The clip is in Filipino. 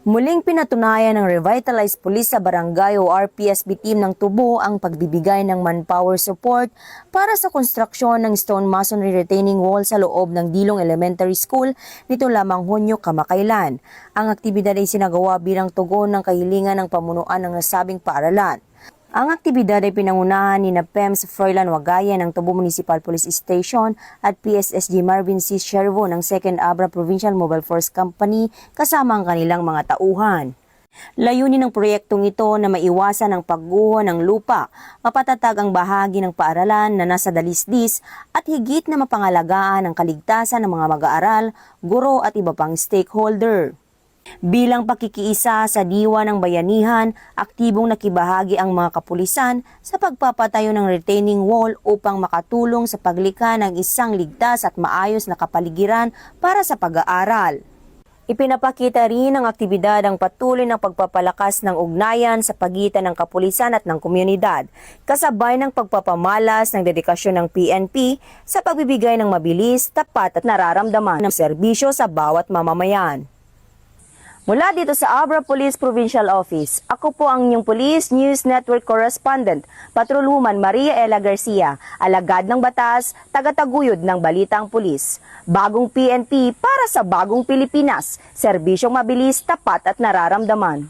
Muling pinatunayan ng Revitalized Police sa Barangay o RPSB team ng Tubo ang pagbibigay ng manpower support para sa konstruksyon ng stone masonry retaining wall sa loob ng Dilong Elementary School nito lamang Hunyo kamakailan. Ang aktibidad ay sinagawa bilang tugon ng kahilingan ng pamunuan ng nasabing paaralan. Ang aktibidad ay pinangunahan ni PEMS Froilan Wagayan ng Tubo Municipal Police Station at PSSG Marvin C. Shervo ng 2nd Abra Provincial Mobile Force Company kasama ang kanilang mga tauhan. Layunin ng proyektong ito na maiwasan ang pagguho ng lupa, mapatatag ang bahagi ng paaralan na nasa dalisdis at higit na mapangalagaan ang kaligtasan ng mga mag-aaral, guro at iba pang stakeholder. Bilang pakikiisa sa diwa ng bayanihan, aktibong nakibahagi ang mga kapulisan sa pagpapatayo ng retaining wall upang makatulong sa paglikha ng isang ligtas at maayos na kapaligiran para sa pag-aaral. Ipinapakita rin ng aktibidad ang patuloy ng pagpapalakas ng ugnayan sa pagitan ng kapulisan at ng komunidad, kasabay ng pagpapamalas ng dedikasyon ng PNP sa pagbibigay ng mabilis, tapat at nararamdaman ng serbisyo sa bawat mamamayan. Mula dito sa Abra Police Provincial Office, ako po ang inyong Police News Network Correspondent, Patrolwoman Maria Ella Garcia, alagad ng batas, tagataguyod ng balitang pulis. Bagong PNP para sa bagong Pilipinas, serbisyong mabilis, tapat at nararamdaman.